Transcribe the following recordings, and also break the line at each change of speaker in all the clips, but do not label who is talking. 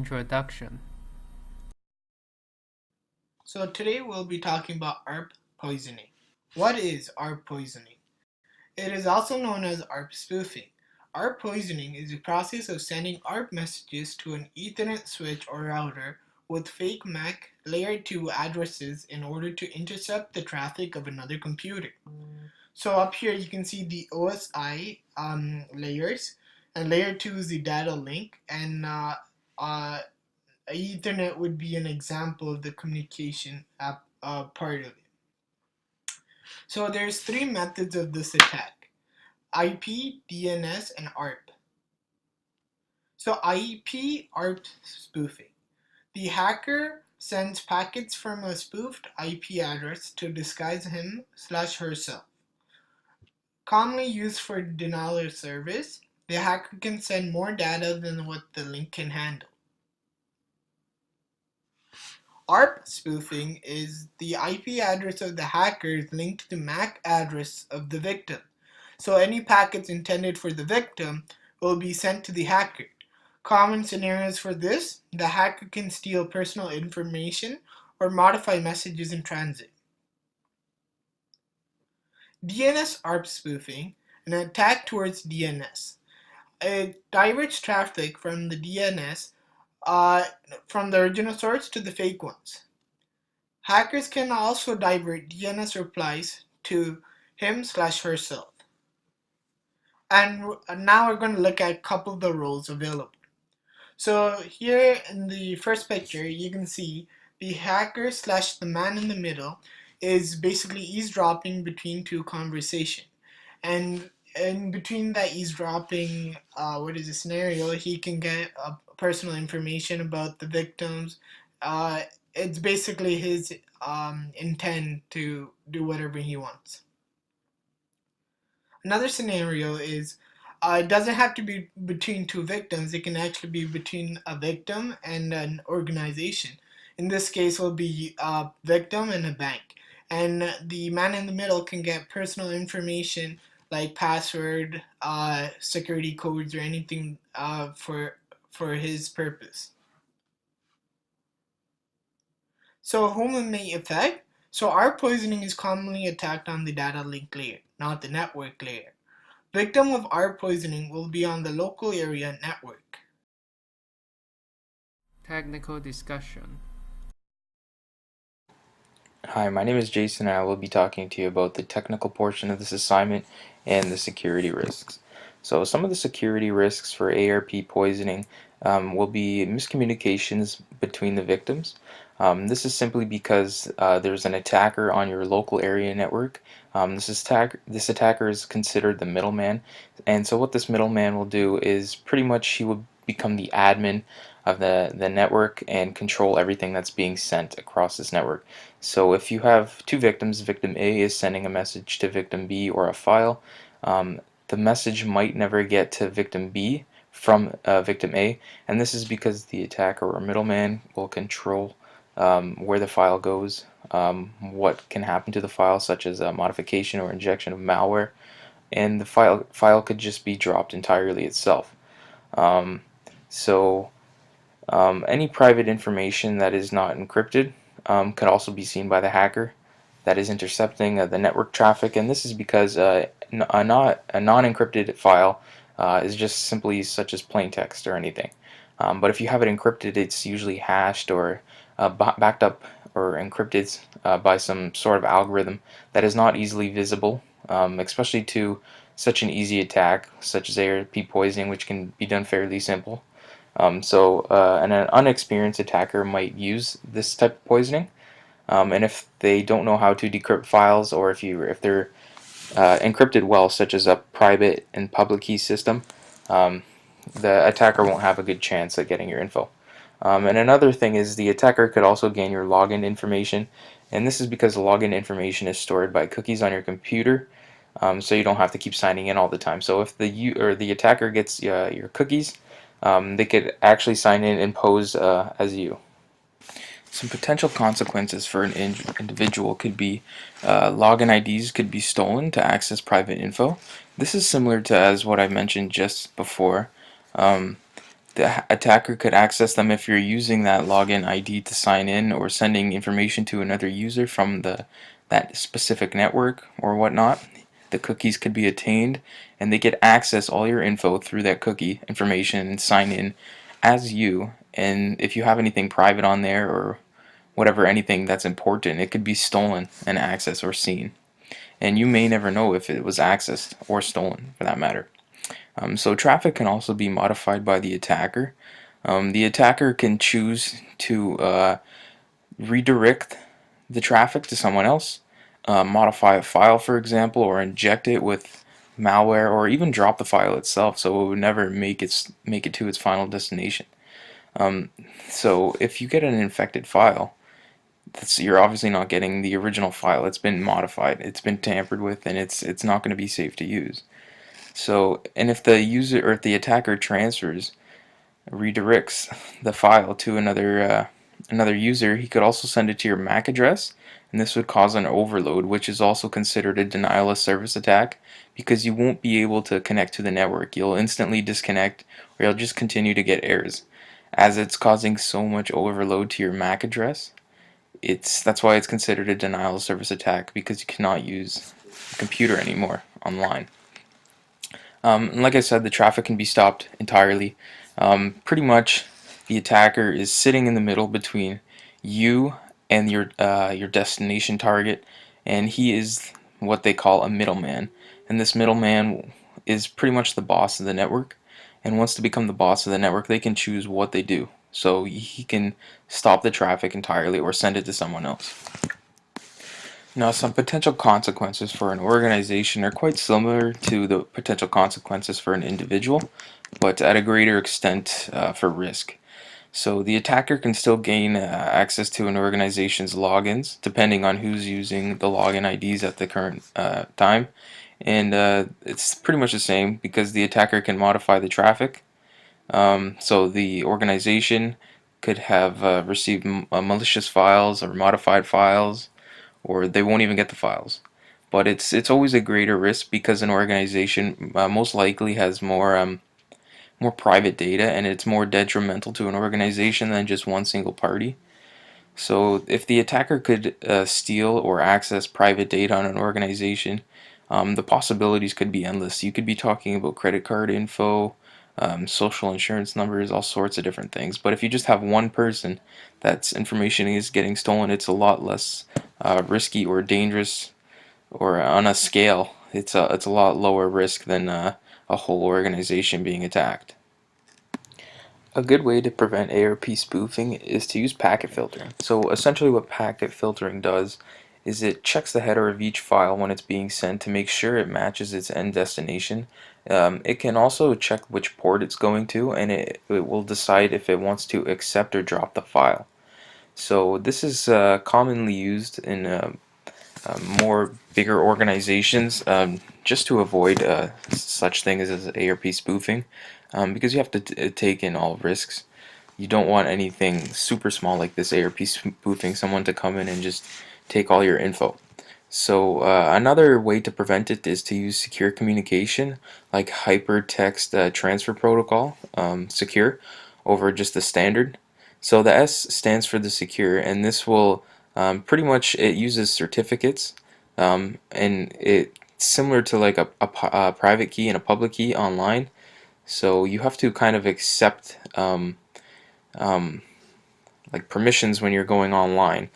Introduction.
So today we'll be talking about ARP poisoning. What is ARP poisoning? It is also known as ARP spoofing. ARP poisoning is the process of sending ARP messages to an Ethernet switch or router with fake MAC layer 2 addresses in order to intercept the traffic of another computer. So up here you can see the OSI layers, and layer 2 is the data link, and uh, Ethernet would be an example of the communication part of it. So there's three methods of this attack: IP, DNS, and ARP. So IP ARP spoofing. The hacker sends packets from a spoofed IP address to disguise him/herself. Commonly used for denial of service, the hacker can send more data than what the link can handle. ARP spoofing is the IP address of the hacker is linked to the MAC address of the victim. So any packets intended for the victim will be sent to the hacker. Common scenarios for this: the hacker can steal personal information or modify messages in transit. DNS ARP spoofing, an attack towards DNS. It diverts traffic from the DNS from the original source to the fake ones. Hackers can also divert DNS replies to him/herself. And now we're going to look at a couple of the roles available. So here in the first picture, you can see the hacker/the man in the middle is basically eavesdropping between two conversations. And in between that eavesdropping, scenario, he can get personal information about the victims. It's basically his intent to do whatever he wants. Another scenario is it doesn't have to be between two victims. It can actually be between a victim and an organization. In this case, will be a victim and a bank. And the man in the middle can get personal information like password, security codes, or anything for his purpose. So whom it may affect? So ARP poisoning is commonly attacked on the data link layer, not the network layer. Victim of ARP poisoning will be on the local area network.
Technical discussion.
Hi, my name is Jason and I will be talking to you about the technical portion of this assignment and the security risks. So some of the security risks for ARP poisoning will be miscommunications between the victims. This is simply because there's an attacker on your local area network. This attacker is considered the middleman, and so what this middleman will do is pretty much he will become the admin of the network and control everything that's being sent across this network. So if you have two victims, victim A is sending a message to victim B or a file, the message might never get to victim B from victim A, and this is because the attacker or middleman will control where the file goes, what can happen to the file, such as a modification or injection of malware, and the file could just be dropped entirely itself. Any private information that is not encrypted could also be seen by the hacker that is intercepting the network traffic, and this is because a non-encrypted file is just simply such as plain text or anything. But if you have it encrypted, it's usually hashed or backed up or encrypted by some sort of algorithm that is not easily visible, especially to such an easy attack such as ARP poisoning, which can be done fairly simple. An unexperienced attacker might use this type of poisoning, and if they don't know how to decrypt files, or if they're encrypted well, such as a private and public key system, the attacker won't have a good chance at getting your info. And another thing is the attacker could also gain your login information, and this is because the login information is stored by cookies on your computer, so you don't have to keep signing in all the time. So if the attacker gets your cookies, they could actually sign in and pose as you. Some potential consequences for an individual could be login IDs could be stolen to access private info. This is similar to as what I mentioned just before. the attacker could access them if you're using that login ID to sign in or sending information to another user from that specific network or whatnot. The cookies could be attained, and they could access all your info through that cookie information and sign in as you. And if you have anything private on there or whatever, anything that's important, it could be stolen and accessed or seen. And you may never know if it was accessed or stolen, for that matter. So traffic can also be modified by the attacker. The attacker can choose to redirect the traffic to someone else, modify a file, for example, or inject it with malware, or even drop the file itself so it would never make it to its final destination. So if you get an infected file, you're obviously not getting the original file. It's been modified, it's been tampered with, and it's not going to be safe to use. So, and if the user or if the attacker redirects the file to another user, he could also send it to your MAC address, and this would cause an overload, which is also considered a denial of service attack, because you won't be able to connect to the network. You'll instantly disconnect, or you'll just continue to get errors, as it's causing so much overload to your MAC address. That's why it's considered a denial of service attack, because you cannot use the computer anymore online. And like I said, the traffic can be stopped entirely. Pretty much, the attacker is sitting in the middle between you and your destination target, and he is what they call a middleman. And this middleman is pretty much the boss of the network. And once to become the boss of the network, they can choose what they do. So he can stop the traffic entirely or send it to someone else. Now, some potential consequences for an organization are quite similar to the potential consequences for an individual, but at a greater extent for risk. So the attacker can still gain access to an organization's logins, depending on who's using the login IDs at the current time. And it's pretty much the same, because the attacker can modify the traffic. So the organization could have received malicious files or modified files, or they won't even get the files. But it's always a greater risk, because an organization most likely has more private data, and it's more detrimental to an organization than just one single party. So if the attacker could steal or access private data on an organization, the possibilities could be endless. You could be talking about credit card info, social insurance numbers, all sorts of different things. But if you just have one person that's information is getting stolen, it's a lot less risky or dangerous, or on a scale, it's a lot lower risk than a whole organization being attacked. A good way to prevent ARP spoofing is to use packet filtering. So essentially what packet filtering does is it checks the header of each file when it's being sent to make sure it matches its end destination. It can also check which port it's going to, and it will decide if it wants to accept or drop the file. So this is commonly used in more bigger organizations, just to avoid such things as ARP spoofing, because you have to take in all risks. You don't want anything super small like this ARP spoofing, someone to come in and just take all your info. So another way to prevent it is to use secure communication, like Hypertext Transfer Protocol, secure, over just the standard. So the S stands for the secure, and this will pretty much, it uses certificates, and it's similar to like a private key and a public key online. So you have to kind of accept like permissions when you're going online.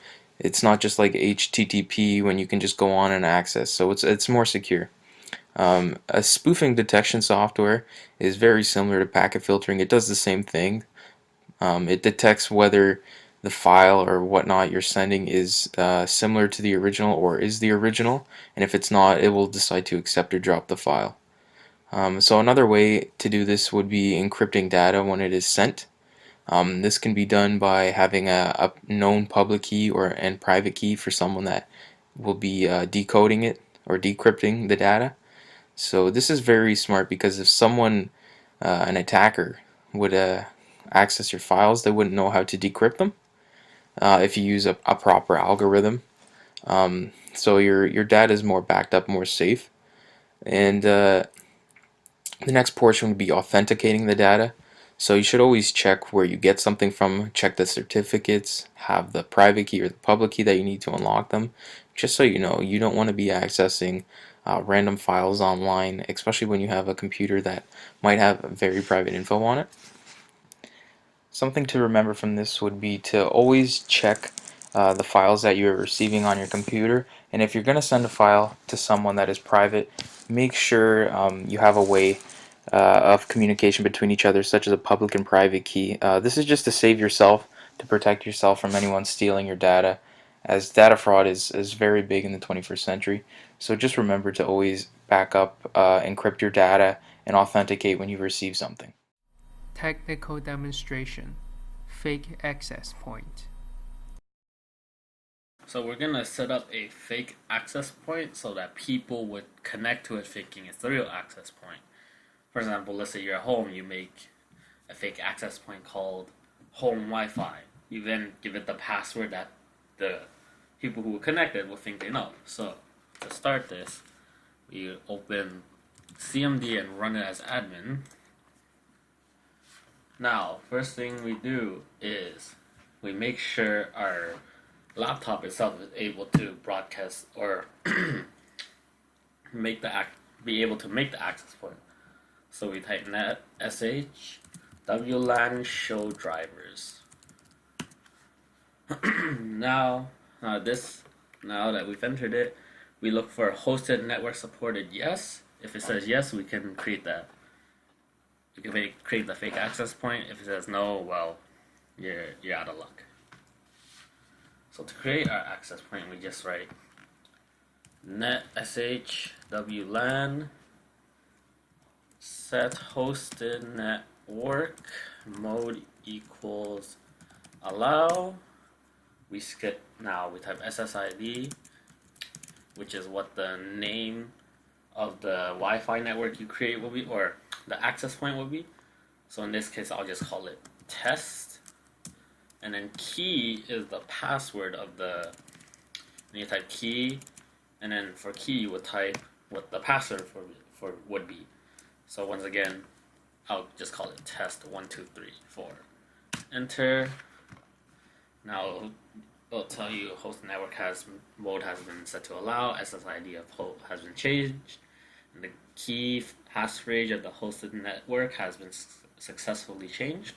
It's not just like HTTP when you can just go on and access. So it's more secure. A spoofing detection software is very similar to packet filtering. It does the same thing. It detects whether the file or whatnot you're sending is similar to the original or is the original, and if it's not, it will decide to accept or drop the file. So another way to do this would be encrypting data when it is sent. This can be done by having a known public key and private key for someone that will be decoding it or decrypting the data. So this is very smart, because if someone, an attacker, would access your files, they wouldn't know how to decrypt them if you use a proper algorithm. So your data is more backed up, more safe. And the next portion would be authenticating the data. So you should always check where you get something from, check the certificates, have the private key or the public key that you need to unlock them, just so you know you don't want to be accessing random files online, especially when you have a computer that might have very private info on it. Something to remember from this would be to always check the files that you're receiving on your computer, and if you're going to send a file to someone that is private, make sure you have a way of communication between each other, such as a public and private key. This is just to save yourself, to protect yourself from anyone stealing your data, as data fraud is very big in the 21st century. So just remember to always back up, encrypt your data, and authenticate when you receive something.
Technical demonstration. Fake access point.
So we're gonna set up a fake access point so that people would connect to it thinking it's the real access point. For example, let's say you're at home, you make a fake access point called home Wi-Fi. You then give it the password that the people who connect it will think they know. So to start this, we open CMD and run it as admin. Now, first thing we do is we make sure our laptop itself is able to broadcast or be able to make the access point. So we type net sh wlan show drivers. now that we've entered it, we look for hosted network supported yes. If it says yes, we can create that. You can create the fake access point. If it says no, well, you're out of luck. So to create our access point, we just write net sh wlan set hosted network mode equals allow. We skip now. We type SSID, which is what the name of the Wi-Fi network you create will be, or the access point will be. So in this case, I'll just call it test. And then key is the password of the. And you type key, and then for key you would type what the password for would be. So once again, I'll just call it test 1 2 3 4. Enter. Now it'll tell you host network mode has been set to allow. SSID of host has been changed, and the key passphrase of the hosted network has been successfully changed.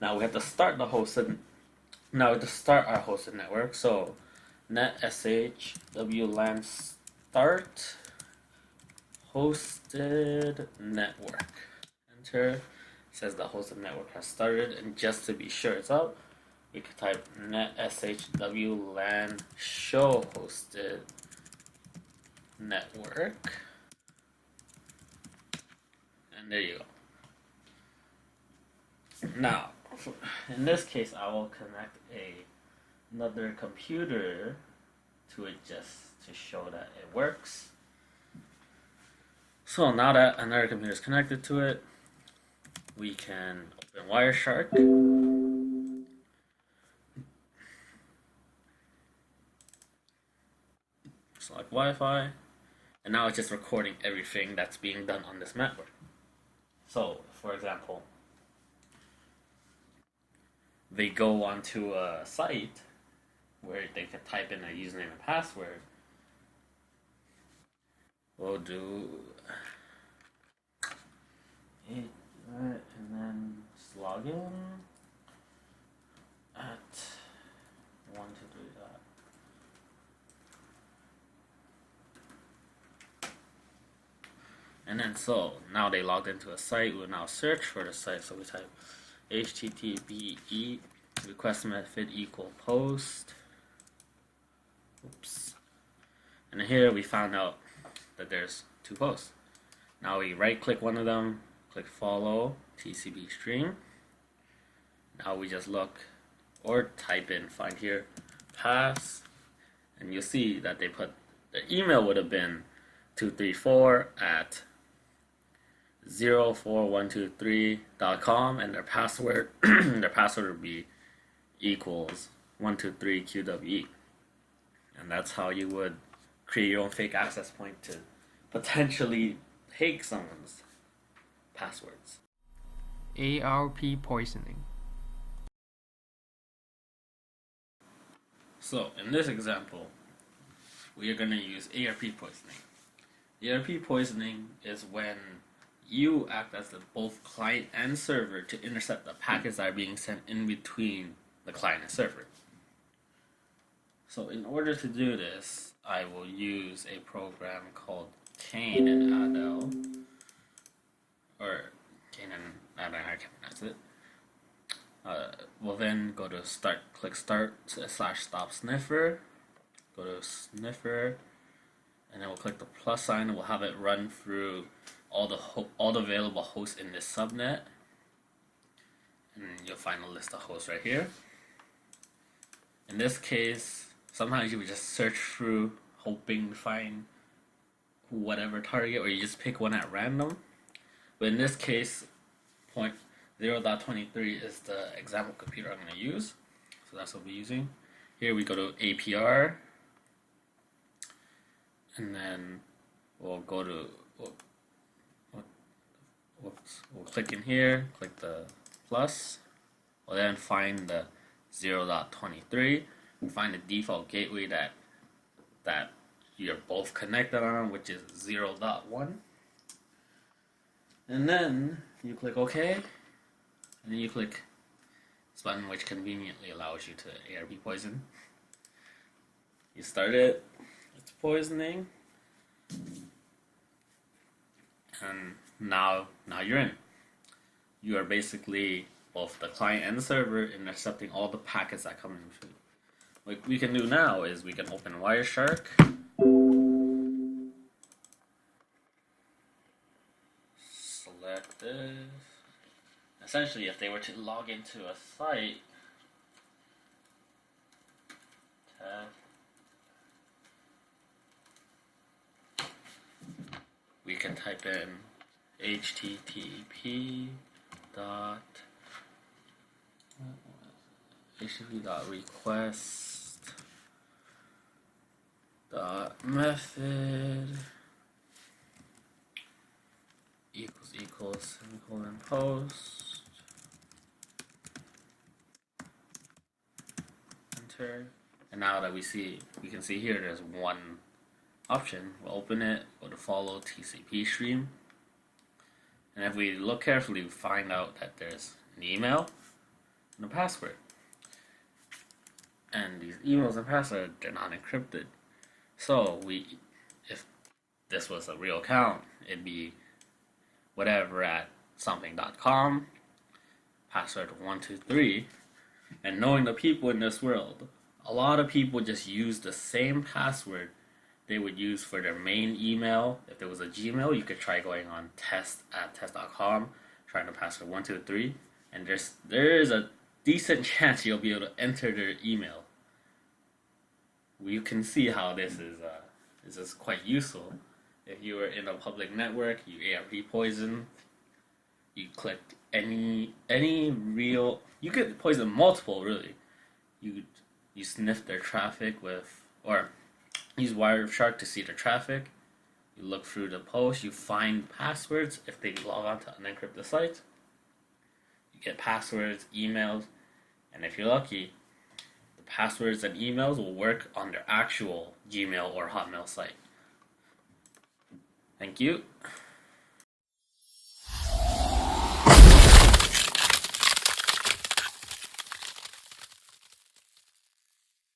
Now we have to start our hosted network. So net sh wlan start hosted network. Enter. It says the hosted network has started, and just to be sure it's up, we could type net sh wlan show hosted network, and there you go. Now, in this case, I will connect another computer to it just to show that it works. So now that another computer is connected to it, we can open Wireshark. Select Wi-Fi, and now it's just recording everything that's being done on this network. So, for example, they go onto a site where they can type in a username and password. We'll do it, and then just log in at 123. And then so now they logged into a site. We'll now search for the site. So we type HTTPE request method equal post. Oops. And here we found out that there's 2 posts. Now we right click one of them, click follow TCP stream. Now we just look or type in, find here, pass, and you'll see that they put their email would have been 234 at 04123.com, and their password would be equals 123QWE. And that's how you would create your own fake access point to potentially take someone's passwords.
ARP poisoning.
So in this example, we are going to use ARP poisoning. ARP poisoning is when you act as the both client and server to intercept the packets that are being sent in between the client and server. So in order to do this, I will use a program called Cain and Adel, or Cain and Adel, I can't pronounce it. We'll then go to start, click start / stop sniffer, go to sniffer, and then we'll click the plus sign and we'll have it run through all the available hosts in this subnet, and you'll find a list of hosts right here. In this case, sometimes you would just search through hoping to find whatever target, or you just pick one at random. But in this case, 0.23 is the example computer I'm going to use, so that's what we're using. Here we go to APR, and then we'll go to we'll click in here, click the plus. We'll then find the 0.23. We'll find the default gateway that you're both connected on, which is 0.1. And then you click OK, and then you click this button, which conveniently allows you to ARP poison. You start it, it's poisoning, and now you're in. You are basically both the client and the server intercepting all the packets that come in through. What we can do now is we can open Wireshark. Select this. Essentially, if they were to log into a site, we can type in http://request.method equals semicolon post, enter, and now that we can see here there's one option. We'll open it, go to follow TCP stream, and if we look carefully, we find out that there's an email and a password. And these emails and passwords, they're not encrypted. So if this was a real account, it'd be whatever at something.com, password 123, and knowing the people in this world, a lot of people just use the same password they would use for their main email. If there was a Gmail, you could try going on test@test.com, trying to password 123, and there is a decent chance you'll be able to enter their email. You can see how this is quite useful. If you were in a public network, you ARP poison, you clicked you could poison multiple really. You sniff their traffic or use Wireshark to see the traffic. You look through the post, you find passwords if they log on to unencrypted sites. You get passwords, emails, and if you're lucky, the passwords and emails will work on their actual Gmail or Hotmail site. Thank you.